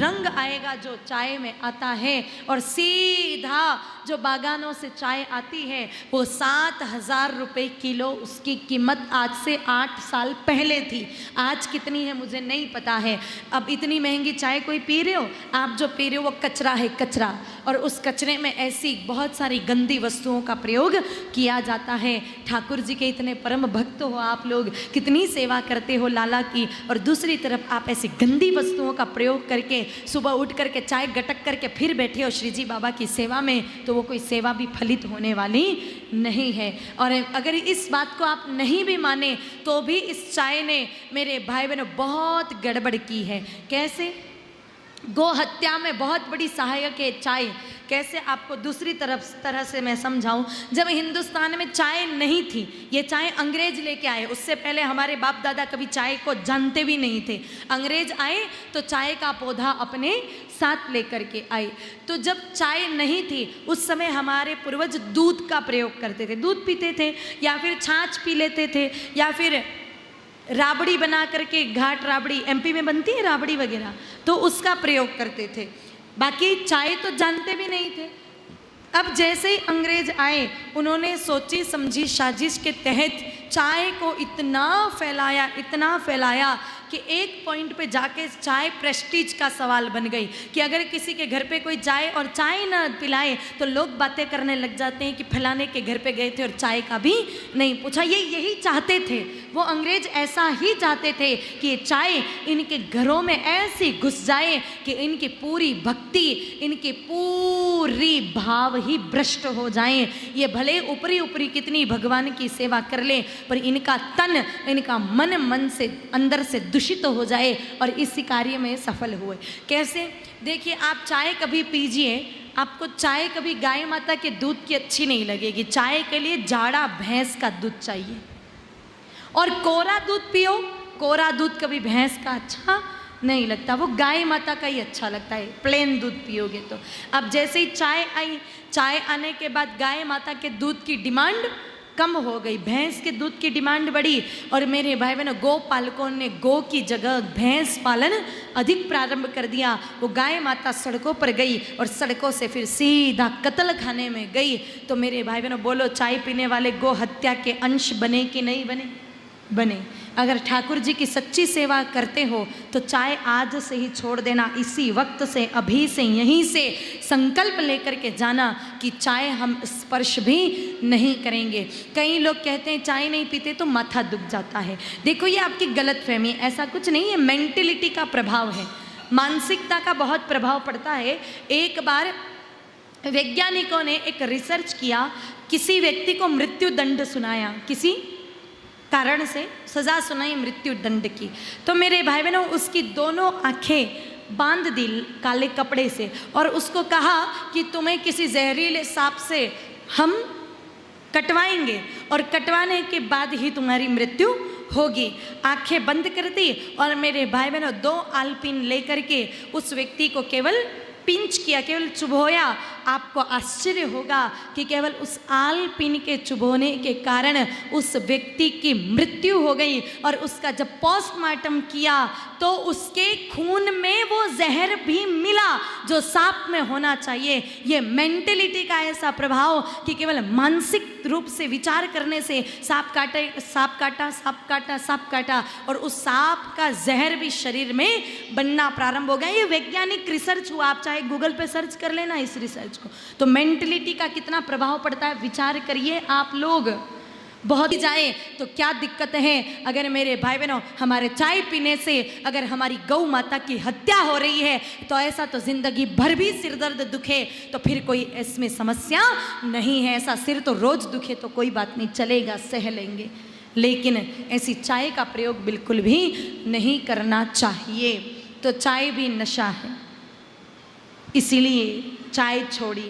रंग आएगा जो चाय में आता है, और सीधा जो बागानों से चाय आती है वो 7,000 रुपये किलो उसकी कीमत आज से 8 साल पहले थी। आज कितनी है मुझे नहीं पता है। अब इतनी महंगी चाय कोई पी रहे हो? आप जो पी रहे हो वो कचरा है, कचरा, और उस कचरे में ऐसी बहुत सारी गंदी वस्तुओं का प्रयोग किया जाता है। ठाकुर जी के इतने परम भक्त हो आप लोग, कितनी सेवा करते हो लाला की, और दूसरी तरफ आप ऐसी गंदी वस्तुओं का प्रयोग करके सुबह उठ करके चाय गटक करके फिर बैठे हो श्री जी बाबा की सेवा में, तो वो कोई सेवा भी फलित होने वाली नहीं है। और अगर इस बात को आप नहीं भी माने तो भी इस चाय ने मेरे भाई बहनों बहुत गड़बड़ की है। कैसे? गो हत्या में बहुत बड़ी सहायक है चाय। कैसे आपको दूसरी तरह से मैं समझाऊं। जब हिंदुस्तान में चाय नहीं थी, ये चाय अंग्रेज लेके आए, उससे पहले हमारे बाप दादा कभी चाय को जानते भी नहीं थे। अंग्रेज आए तो चाय का पौधा अपने साथ लेकर के आए। तो जब चाय नहीं थी उस समय हमारे पूर्वज दूध का प्रयोग करते थे, दूध पीते थे, या फिर छाछ पी लेते थे, या फिर राबड़ी बना करके, घाट राबड़ी एमपी में बनती है राबड़ी वगैरह, तो उसका प्रयोग करते थे। बाकी चाय तो जानते भी नहीं थे। अब जैसे ही अंग्रेज आए उन्होंने सोची समझी साजिश के तहत चाय को इतना फैलाया कि एक पॉइंट पे जाके चाय प्रेस्टीज का सवाल बन गई कि अगर किसी के घर पे कोई जाए और चाय ना पिलाए तो लोग बातें करने लग जाते हैं कि फलाने के घर पे गए थे और चाय का भी नहीं पूछा। ये यही चाहते थे, वो अंग्रेज ऐसा ही चाहते थे कि ये चाय इनके घरों में ऐसी घुस जाए कि इनकी पूरी भक्ति, इनकी पूरी भाव ही भ्रष्ट हो जाएं। ये भले ऊपरी ऊपरी कितनी भगवान की सेवा कर ले, पर इनका तन, इनका मन से अंदर से दूषित हो जाए, और इसी कार्य में सफल हुए। कैसे? देखिए, आप चाय कभी पीजिए, आपको चाय कभी गाय माता के दूध की अच्छी नहीं लगेगी। चाय के लिए जाड़ा भैंस का दूध चाहिए। और कोरा दूध पियो, कोरा दूध कभी भैंस का अच्छा नहीं लगता, वो गाय माता का ही अच्छा लगता है, प्लेन दूध पियोगे तो। अब जैसे ही चाय आई, चाय आने के बाद गाय माता के दूध की डिमांड कम हो गई, भैंस के दूध की डिमांड बढ़ी, और मेरे भाई बहनों गौ पालकों ने गौ की जगह भैंस पालन अधिक प्रारंभ कर दिया। वो गाय माता सड़कों पर गई और सड़कों से फिर सीधा कत्ल खाने में गई। तो मेरे भाई बहनों बोलो, चाय पीने वाले गौ हत्या के अंश बने कि नहीं बने? बने। अगर ठाकुर जी की सच्ची सेवा करते हो तो चाय आज से ही छोड़ देना, इसी वक्त से, अभी से, यहीं से संकल्प लेकर के जाना कि चाय हम स्पर्श भी नहीं करेंगे। कई लोग कहते हैं चाय नहीं पीते तो माथा दुख जाता है। देखो, ये आपकी गलतफहमी, ऐसा कुछ नहीं है, मेंटलिटी का प्रभाव है, मानसिकता का बहुत प्रभाव पड़ता है। एक बार वैज्ञानिकों ने एक रिसर्च किया, किसी व्यक्ति को मृत्यु दंड सुनाया, किसी कारण से सजा सुनाई मृत्यु दंड की। तो मेरे भाई बहनों उसकी दोनों आंखें बांध दी काले कपड़े से, और उसको कहा कि तुम्हें किसी जहरीले सांप से हम कटवाएंगे, और कटवाने के बाद ही तुम्हारी मृत्यु होगी। आंखें बंद कर दी, और मेरे भाई बहनों 2 आलपिन लेकर के उस व्यक्ति को केवल पिंच किया, केवल चुभोया। आपको आश्चर्य होगा कि केवल उस आलपिन के चुभोने के कारण उस व्यक्ति की मृत्यु हो गई। और उसका जब पोस्टमार्टम किया तो उसके खून में वो जहर भी मिला जो सांप में होना चाहिए। ये मेंटलिटी का ऐसा प्रभाव कि केवल मानसिक रूप से विचार करने से सांप काटा, और उस सांप का जहर भी शरीर में बनना प्रारंभ हो गया। ये वैज्ञानिक रिसर्च हुआ, आप चाहे गूगल पे सर्च कर लेना इस रिसर्च को। तो मेंटलिटी का कितना प्रभाव पड़ता है विचार करिए आप लोग। बहुत ही जाए तो क्या दिक्कत है अगर मेरे भाई बहनों हमारे चाय पीने से अगर हमारी गौ माता की हत्या हो रही है, तो ऐसा तो जिंदगी भर भी सिर दर्द दुखे तो फिर कोई इसमें समस्या नहीं है। ऐसा सिर तो रोज दुखे तो कोई बात नहीं, चलेगा, सह लेंगे, लेकिन ऐसी चाय का प्रयोग बिल्कुल भी नहीं करना चाहिए। तो चाय भी नशा है, इसीलिए चाय छोड़ी।